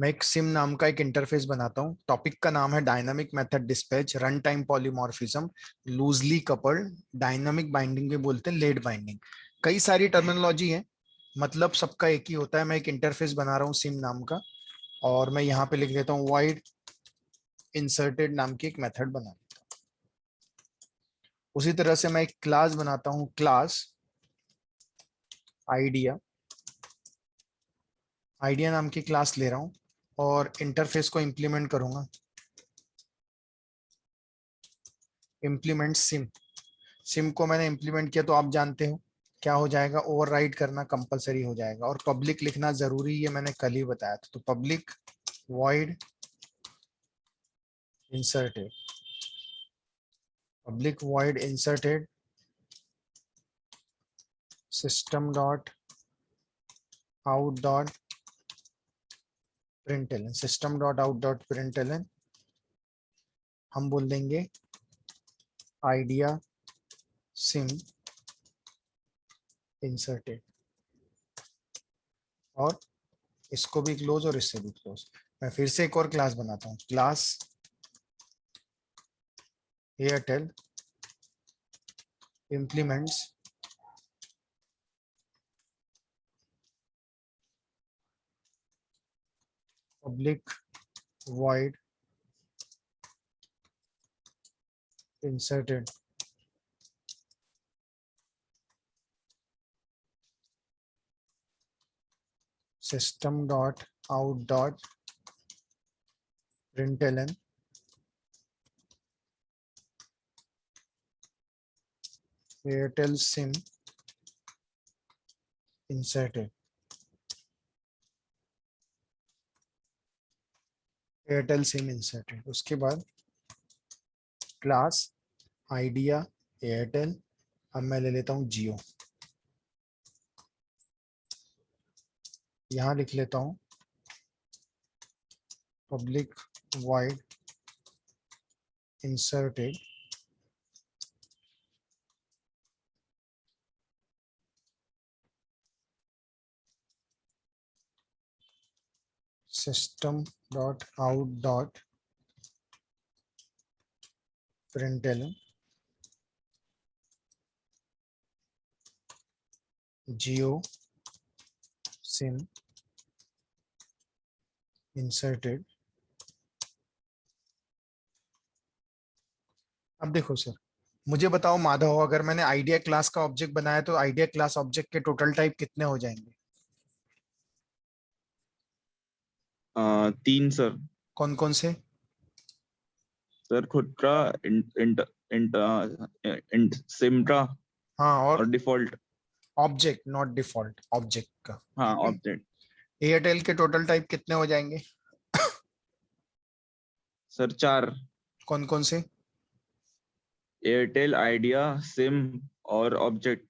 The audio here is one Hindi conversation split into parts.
मैं एक सिम नाम का एक इंटरफेस बनाता हूँ। टॉपिक का नाम है dynamic method dispatch, run time polymorphism, loosely coupled, dynamic binding भी बोलते हैं, लेट बाइंडिंग। कई सारी टर्मिनोलॉजी है, मतलब सबका एक ही होता है। मैं एक इंटरफेस बना रहा हूँ सिम नाम का, और मैं यहाँ पे लिख देता हूँ वाइड इंसर्टेड नाम की एक मेथड बना देता हूँ। उसी तरह से मैं एक क्लास बनाता हूँ, क्लास आइडिया, आइडिया नाम की क्लास ले रहा हूँ और इंटरफेस को इंप्लीमेंट करूंगा। इंप्लीमेंट सिम, सिम को मैंने इंप्लीमेंट किया तो आप जानते हो क्या हो जाएगा, ओवरराइड करना कंपलसरी हो जाएगा और पब्लिक लिखना जरूरी, ये मैंने कल ही बताया था। तो public void inserted, public void inserted system dot out dot println, system dot out dot println हम बोल देंगे आइडिया सिम इंसर्टेड, और इसको भी क्लोज और इससे भी क्लोज। मैं फिर से एक और क्लास बनाता हूँ, class Airtel implements public void inserted system dot out dot println airtel sim inserted, Airtel SIM inserted. उसके बाद क्लास आइडिया एयरटेल, अब मैं ले लेता हूँ जियो, यहां लिख लेता हूँ public void inserted system dot out dot println Jio SIM inserted. अब देखो सर, मुझे बताओ माधव, अगर मैंने आइडिया क्लास का ऑब्जेक्ट बनाया तो आइडिया क्लास ऑब्जेक्ट के टोटल टाइप कितने हो जाएंगे? 3 सर। कौन कौन से? सर खुद का, इंट इंट इंट इंट सिमटा हाँ, और और default. Object not default, object का। हाँ, ऑब्जेक्ट। एयरटेल के टोटल टाइप कितने हो जाएंगे? सर 4। कौन कौन से? एयरटेल, आइडिया, सिम और ऑब्जेक्ट।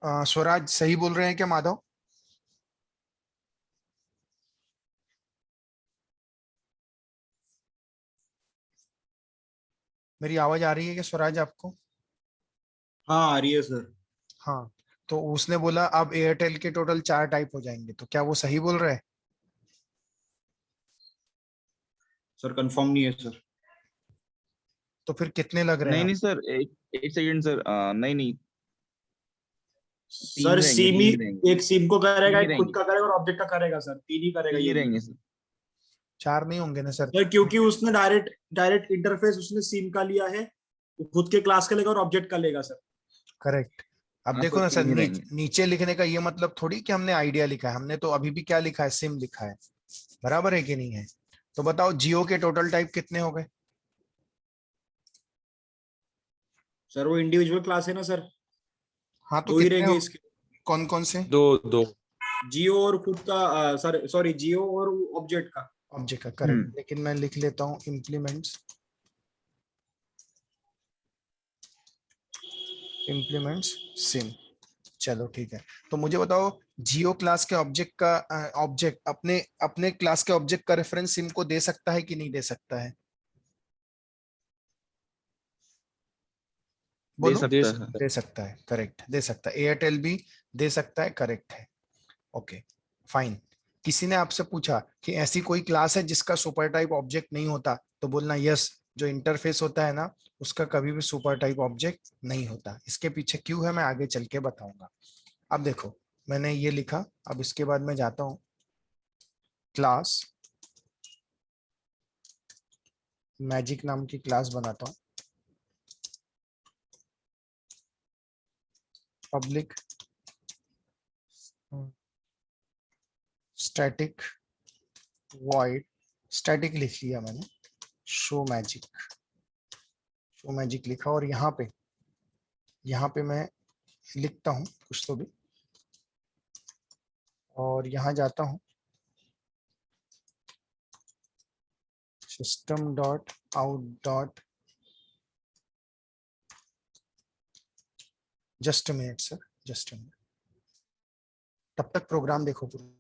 स्वराज सही बोल रहे हैं क्या माधव? मेरी आवाज आ रही है क्या स्वराज आपको? हाँ आ रही है सर। हाँ, तो उसने बोला अब एयरटेल के टोटल 4 टाइप हो जाएंगे, तो क्या वो सही बोल रहे हैं? सर कंफर्म नहीं है सर। तो फिर कितने लग रहे हैं नहीं आप? नहीं सर, एक सेकंड सर। नहीं नहीं, 3 सर रहेंगे, सिम 3 ही ही रहेंगे। एक सिम को 3 करेगा, ही एक खुद रहेंगे, का करेगा और ऑब्जेक्ट का करेगा सर। 3 ही करेगा 3 ये ही भी। रहेंगे सर। 4 नहीं होंगे ना सर? सर क्योंकि उसने डायरेक्ट डायरेक्ट इंटरफेस उसने सिम का लिया है, वो खुद के क्लास का लेगा और ऑब्जेक्ट का लेगा सर। करेक्ट। अब हाँ देखो सर, ना सर, 3 ही रहेंगे। नीचे लिखने का ये मतलब थोड़ी कि हमने आइडिया लिखा है, हमने तो अभी भी क्या लिखा है, सिम लिखा है। बराबर है कि नहीं है? तो बताओ जियो के टोटल टाइप कितने हो गए? सर वो इंडिविजुअल क्लास है ना सर, हाँ, तो 2 ही कितने रहेंगे हो? इसके। कौन कौन से? 2 2। जियो और खुद का सर सॉरी जियो और ऑब्जेक्ट का। ऑब्जेक्ट का, करेक्ट। लेकिन मैं लिख लेता हूँ इम्प्लीमेंट्स, इम्प्लीमेंट्स सिम। चलो ठीक है। तो मुझे बताओ, जियो क्लास के ऑब्जेक्ट का ऑब्जेक्ट अपने अपने क्लास के ऑब्जेक्ट का रेफरेंस सिम को दे सकता है कि नहीं दे सकता है? दे बोलो। सकता है। दे सकता है, करेक्ट, दे सकता है। एयरटेल भी दे सकता है, करेक्ट है। Okay, fine. किसी ने आपसे पूछा कि ऐसी कोई क्लास है जिसका सुपर टाइप ऑब्जेक्ट नहीं होता, तो बोलना यस, जो इंटरफेस होता है ना उसका कभी भी सुपर टाइप ऑब्जेक्ट नहीं होता। इसके पीछे क्यों है मैं आगे चल के बताऊंगा। अब देखो मैंने ये लिखा, अब इसके बाद मैं जाता हूं क्लास मैजिक नाम की क्लास बनाता हूं, पब्लिक स्टैटिक वॉइड, स्टैटिक लिख लिया मैंने, शो मैजिक, शो मैजिक लिखा, और यहाँ पे मैं लिखता हूँ कुछ तो भी, और यहाँ जाता हूँ system dot out dot, just a minute sir, just a minute, तब तक प्रोग्राम देखो पूरा।